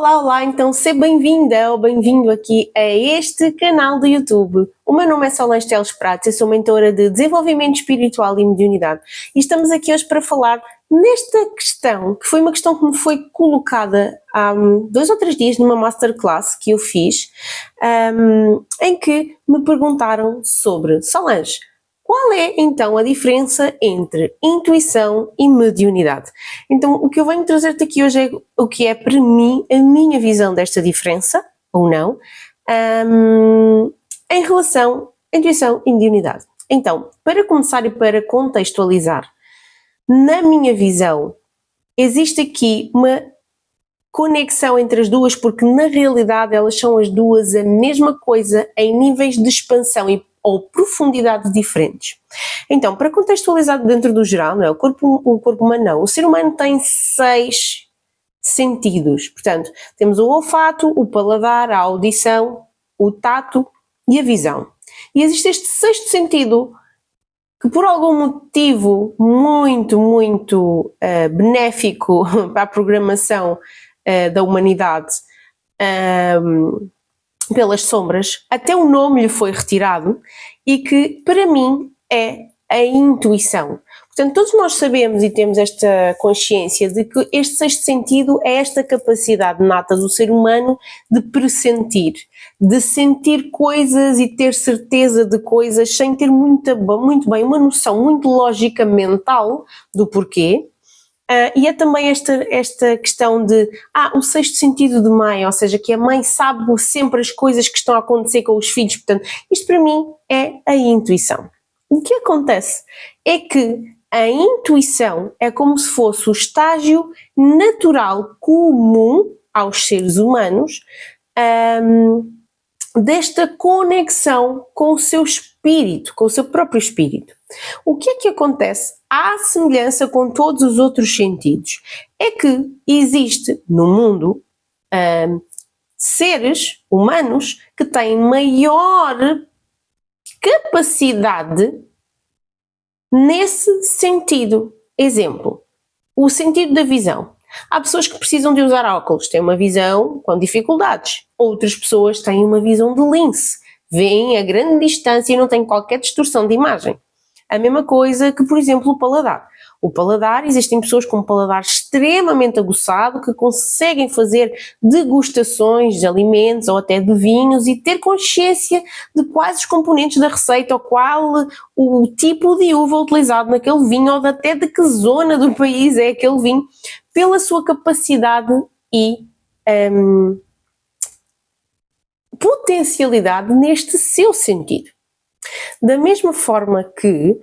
Olá, então seja bem-vinda ou bem-vindo aqui a este canal do YouTube. O meu nome é Solange Teles Prates, eu sou mentora de desenvolvimento espiritual e mediunidade e estamos aqui hoje para falar nesta questão, que foi uma questão que me foi colocada há 2 ou 3 dias numa masterclass que eu fiz, em que me perguntaram sobre: Solange, qual é então a diferença entre intuição e mediunidade? Então, o que eu venho trazer-te aqui hoje é o que é para mim a minha visão desta diferença, ou não, em relação à intuição e mediunidade. Então, para começar e para contextualizar, na minha visão, existe aqui uma conexão entre as duas, porque na realidade elas são as duas a mesma coisa em níveis de expansão ou profundidade diferentes. Então, para contextualizar dentro do geral, não é? O corpo humano não. O ser humano tem 6 sentidos. Portanto, temos o olfato, o paladar, a audição, o tato e a visão. E existe este 6º sentido que, por algum motivo muito benéfico para a programação da humanidade, pelas sombras, até o nome lhe foi retirado, e que para mim é a intuição. Portanto, todos nós sabemos e temos esta consciência de que este 6º sentido é esta capacidade nata do ser humano de pressentir, de sentir coisas e ter certeza de coisas sem ter muito bem uma noção muito lógica mental do porquê. E é também esta questão de o 6º sentido de mãe, ou seja, que a mãe sabe sempre as coisas que estão a acontecer com os filhos. Portanto, isto para mim é a intuição. O que acontece é que a intuição é como se fosse o estágio natural comum aos seres humanos, desta conexão com o seu espírito, com o seu próprio espírito. O que é que acontece? À semelhança com todos os outros sentidos, é que existe no mundo seres humanos que têm maior capacidade nesse sentido. Exemplo, o sentido da visão. Há pessoas que precisam de usar óculos, têm uma visão com dificuldades. Outras pessoas têm uma visão de lince, veem a grande distância e não têm qualquer distorção de imagem. A mesma coisa que, por exemplo, o paladar. O paladar, existem pessoas com um paladar extremamente aguçado que conseguem fazer degustações de alimentos ou até de vinhos e ter consciência de quais os componentes da receita ou qual o tipo de uva utilizado naquele vinho ou até de que zona do país é aquele vinho, pela sua capacidade e potencialidade neste seu sentido. Da mesma forma que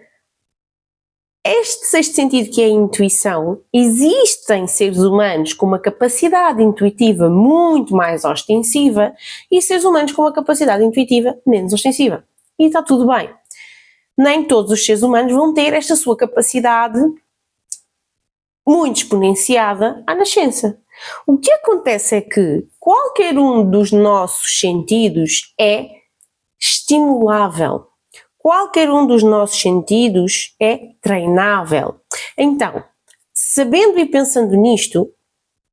este 6º sentido, que é a intuição, existem seres humanos com uma capacidade intuitiva muito mais ostensiva e seres humanos com uma capacidade intuitiva menos ostensiva. E está tudo bem. Nem todos os seres humanos vão ter esta sua capacidade muito exponenciada à nascença. O que acontece é que qualquer um dos nossos sentidos é estimulável. Qualquer um dos nossos sentidos é treinável. Então, sabendo e pensando nisto,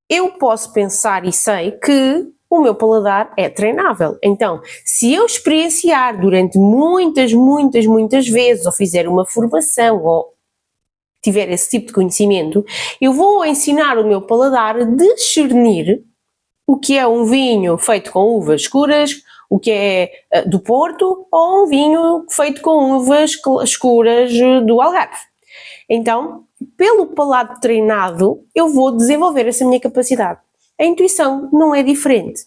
eu posso pensar e sei que o meu paladar é treinável. Então, se eu experienciar durante muitas vezes, ou fizer uma formação, ou tiver esse tipo de conhecimento, eu vou ensinar o meu paladar a discernir o que é um vinho feito com uvas escuras, o que é do Porto, ou um vinho feito com uvas escuras do Algarve. Então, pelo paladar treinado, eu vou desenvolver essa minha capacidade. A intuição não é diferente.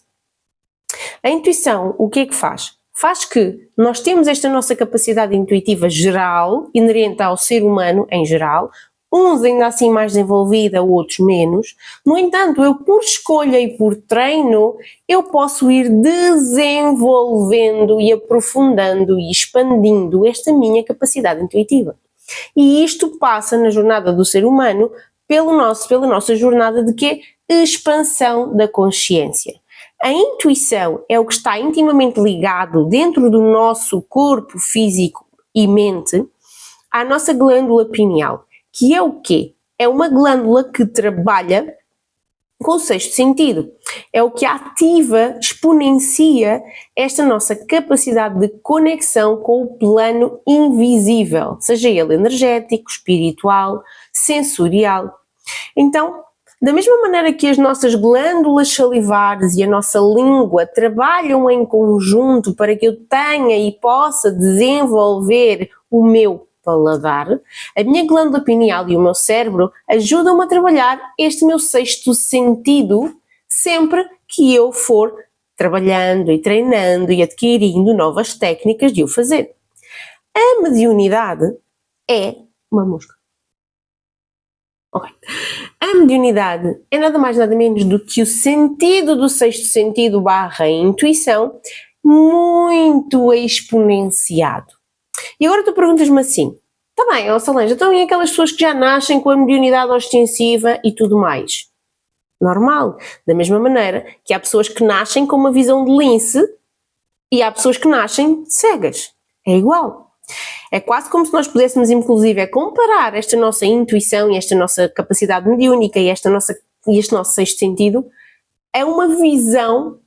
A intuição, o que é que faz? Faz que nós temos esta nossa capacidade intuitiva geral, inerente ao ser humano em geral, uns ainda assim mais desenvolvida, outros menos. No entanto, eu por escolha e por treino, eu posso ir desenvolvendo e aprofundando e expandindo esta minha capacidade intuitiva. E isto passa na jornada do ser humano pela nossa jornada de quê? Expansão da consciência. A intuição é o que está intimamente ligado dentro do nosso corpo físico e mente à nossa glândula pineal, que é o quê? É uma glândula que trabalha com o sexto sentido. É o que ativa, exponencia esta nossa capacidade de conexão com o plano invisível, seja ele energético, espiritual, sensorial. Então, da mesma maneira que as nossas glândulas salivares e a nossa língua trabalham em conjunto para que eu tenha e possa desenvolver o meu paladar, a minha glândula pineal e o meu cérebro ajudam-me a trabalhar este meu sexto sentido sempre que eu for trabalhando e treinando e adquirindo novas técnicas de o fazer. A mediunidade é uma mosca. Ok. A mediunidade é nada mais nada menos do que o sentido do sexto sentido barra intuição muito exponenciado. E agora tu perguntas-me assim, tá bem, Solange, então e aquelas pessoas que já nascem com a mediunidade ostensiva e tudo mais? Normal, da mesma maneira que há pessoas que nascem com uma visão de lince e há pessoas que nascem cegas. É igual. É quase como se nós pudéssemos, inclusive, comparar esta nossa intuição e esta nossa capacidade mediúnica e este nosso sexto sentido a uma visão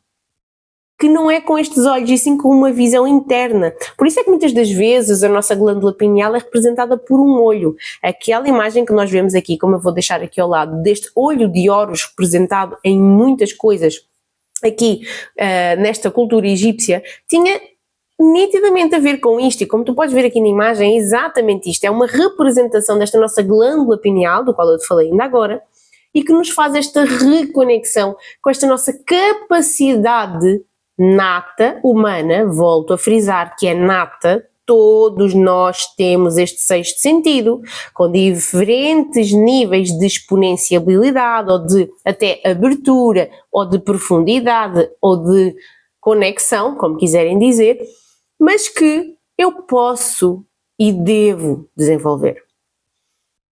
que não é com estes olhos, e sim com uma visão interna. Por isso é que muitas das vezes a nossa glândula pineal é representada por um olho. Aquela imagem que nós vemos aqui, como eu vou deixar aqui ao lado, deste olho de Horus representado em muitas coisas aqui nesta cultura egípcia, tinha nitidamente a ver com isto, e como tu podes ver aqui na imagem, é exatamente isto, é uma representação desta nossa glândula pineal, do qual eu te falei ainda agora, e que nos faz esta reconexão com esta nossa capacidade nata, humana, volto a frisar que é nata, todos nós temos este sexto sentido, com diferentes níveis de exponenciabilidade, ou de até abertura, ou de profundidade, ou de conexão, como quiserem dizer, mas que eu posso e devo desenvolver.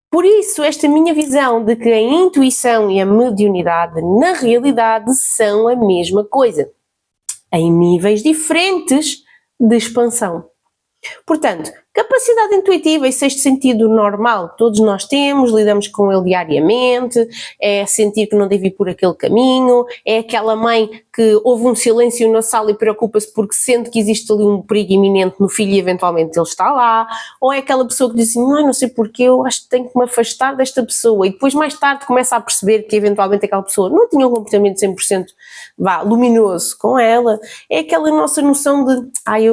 Por isso, esta minha visão de que a intuição e a mediunidade, na realidade, são a mesma coisa, em níveis diferentes de expansão. Portanto, capacidade intuitiva e sexto sentido normal, todos nós temos, lidamos com ele diariamente, é sentir que não deve ir por aquele caminho, é aquela mãe que ouve um silêncio na sala e preocupa-se porque sente que existe ali um perigo iminente no filho e eventualmente ele está lá, ou é aquela pessoa que diz assim, não sei porquê, eu acho que tenho que me afastar desta pessoa, e depois mais tarde começa a perceber que eventualmente aquela pessoa não tinha um comportamento 100% luminoso com ela, é aquela nossa noção de,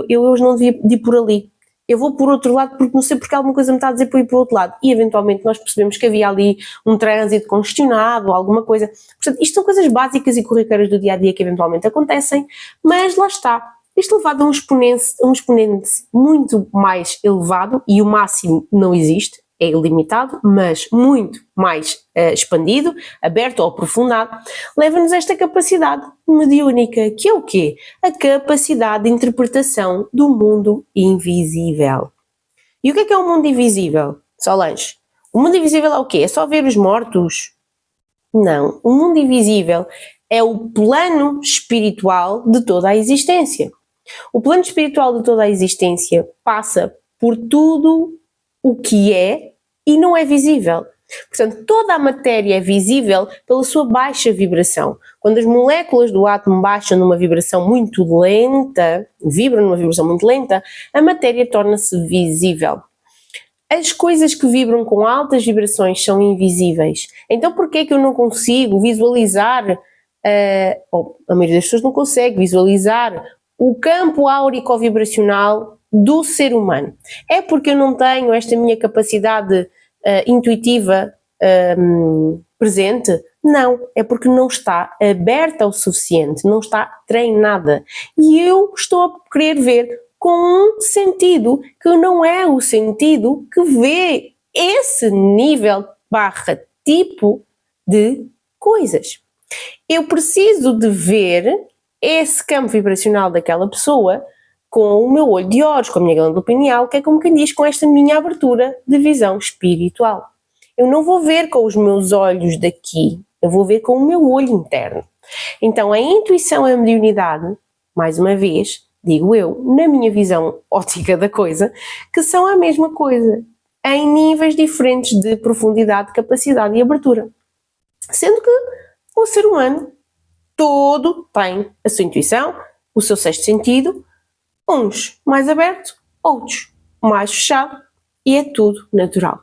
eu hoje não devia ir por ali, eu vou por outro lado porque não sei porque alguma coisa me está a dizer para ir para o outro lado, e eventualmente nós percebemos que havia ali um trânsito congestionado, alguma coisa. Portanto, isto são coisas básicas e corriqueiras do dia-a-dia que eventualmente acontecem, mas lá está, isto levado a um exponente muito mais elevado, e o máximo não existe, é ilimitado, mas muito mais expandido, aberto ou aprofundado, leva-nos a esta capacidade mediúnica, que é o quê? A capacidade de interpretação do mundo invisível. E o que é o mundo invisível, Solange? O mundo invisível é o quê? É só ver os mortos? Não, o mundo invisível é o plano espiritual de toda a existência. O plano espiritual de toda a existência passa por tudo o que é e não é visível. Portanto, toda a matéria é visível pela sua baixa vibração. Quando as moléculas do átomo baixam numa vibração muito lenta, vibram numa vibração muito lenta, a matéria torna-se visível. As coisas que vibram com altas vibrações são invisíveis. Então, por que é que eu não consigo visualizar, a maioria das pessoas não consegue visualizar o campo áurico-vibracional do ser humano? É porque eu não tenho esta minha capacidade intuitiva presente? Não, é porque não está aberta o suficiente, não está treinada. E eu estou a querer ver com um sentido que não é o sentido que vê esse nível barra tipo de coisas. Eu preciso de ver esse campo vibracional daquela pessoa com o meu olho de Horus, com a minha glândula pineal, que é como quem diz, com esta minha abertura de visão espiritual. Eu não vou ver com os meus olhos daqui, eu vou ver com o meu olho interno. Então a intuição e a mediunidade, mais uma vez, digo eu, na minha visão ótica da coisa, que são a mesma coisa, em níveis diferentes de profundidade, capacidade e abertura. Sendo que O ser humano todo tem a sua intuição, o seu sexto sentido, uns mais aberto, outros mais fechado, e é tudo natural.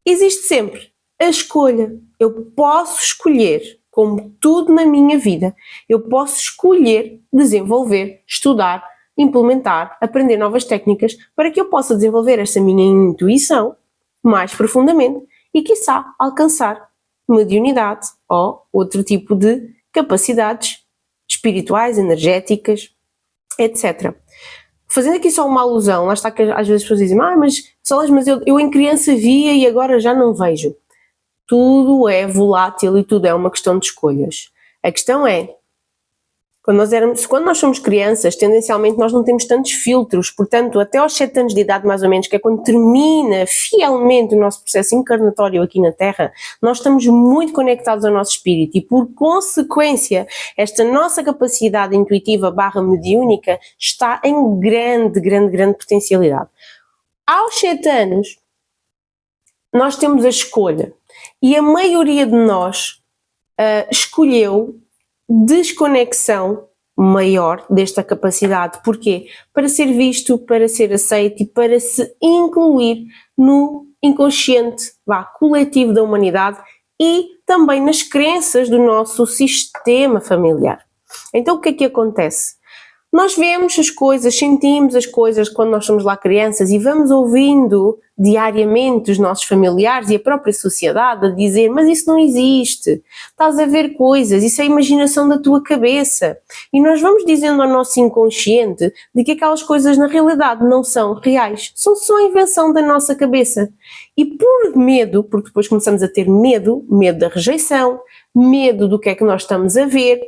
Existe sempre a escolha. Eu posso escolher, como tudo na minha vida, eu posso escolher desenvolver, estudar, implementar, aprender novas técnicas para que eu possa desenvolver essa minha intuição mais profundamente e, quiçá, alcançar mediunidade ou outro tipo de capacidades espirituais, energéticas, etc. Fazendo aqui só uma alusão, lá está que às vezes as pessoas dizem, mas eu em criança via e agora já não vejo. Tudo é volátil e tudo é uma questão de escolhas. A questão é, quando nós somos crianças, tendencialmente nós não temos tantos filtros, portanto, até aos 7 anos de idade, mais ou menos, que é quando termina fielmente o nosso processo encarnatório aqui na Terra, nós estamos muito conectados ao nosso espírito e, por consequência, esta nossa capacidade intuitiva / mediúnica está em grande potencialidade. Aos 7 anos, nós temos a escolha e a maioria de nós escolheu desconexão maior desta capacidade. Porquê? Para ser visto, para ser aceito e para se incluir no inconsciente coletivo da humanidade e também nas crenças do nosso sistema familiar. Então o que acontece? Nós vemos as coisas, sentimos as coisas quando nós somos lá crianças e vamos ouvindo diariamente os nossos familiares e a própria sociedade a dizer, mas isso não existe, estás a ver coisas, isso é a imaginação da tua cabeça. E nós vamos dizendo ao nosso inconsciente de que aquelas coisas na realidade não são reais, são só a invenção da nossa cabeça. E por medo, porque depois começamos a ter medo da rejeição, medo do que é que nós estamos a ver,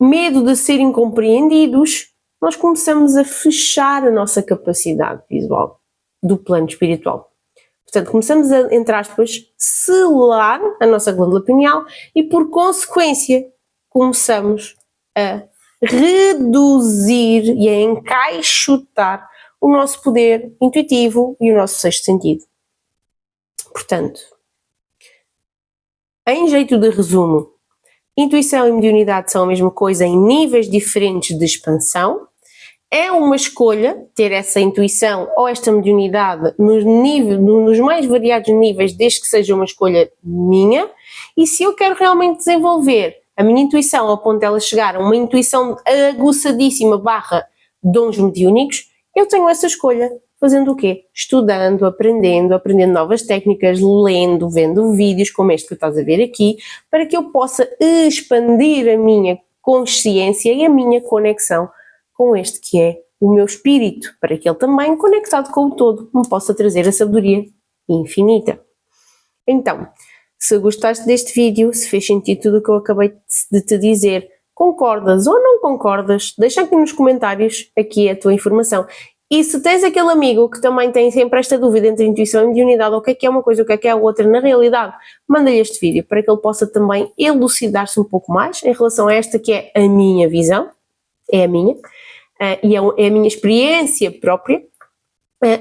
medo de serem compreendidos, nós começamos a fechar a nossa capacidade visual do plano espiritual. Portanto, começamos a, entre aspas, selar a nossa glândula pineal e, por consequência, começamos a reduzir e a encaixotar o nosso poder intuitivo e o nosso sexto sentido. Portanto, em jeito de resumo, intuição e mediunidade são a mesma coisa em níveis diferentes de expansão. É uma escolha ter essa intuição ou esta mediunidade nos mais variados níveis, desde que seja uma escolha minha. E se eu quero realmente desenvolver a minha intuição ao ponto de ela chegar a uma intuição aguçadíssima / dons mediúnicos, eu tenho essa escolha. Fazendo o quê? Estudando, aprendendo novas técnicas, lendo, vendo vídeos como este que estás a ver aqui, para que eu possa expandir a minha consciência e a minha conexão com este que é o meu espírito, para que ele também, conectado com o todo, me possa trazer a sabedoria infinita. Então, se gostaste deste vídeo, se fez sentido tudo o que eu acabei de te dizer, concordas ou não concordas, deixa aqui nos comentários aqui a tua informação. E se tens aquele amigo que também tem sempre esta dúvida entre intuição e mediunidade, o que é uma coisa, o que é a outra, na realidade, manda-lhe este vídeo para que ele possa também elucidar-se um pouco mais em relação a esta que é a minha visão, é a minha, e é a minha experiência própria,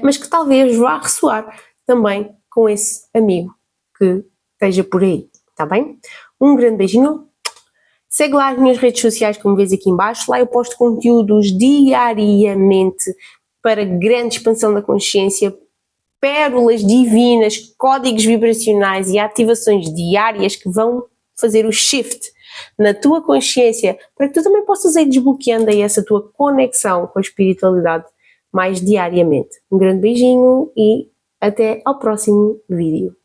mas que talvez vá ressoar também com esse amigo que esteja por aí, está bem? Um grande beijinho. Segue lá as minhas redes sociais, como vês aqui em baixo, lá eu posto conteúdos diariamente para grande expansão da consciência, pérolas divinas, códigos vibracionais e ativações diárias que vão fazer o shift na tua consciência para que tu também possas ir desbloqueando aí essa tua conexão com a espiritualidade mais diariamente. Um grande beijinho e até ao próximo vídeo.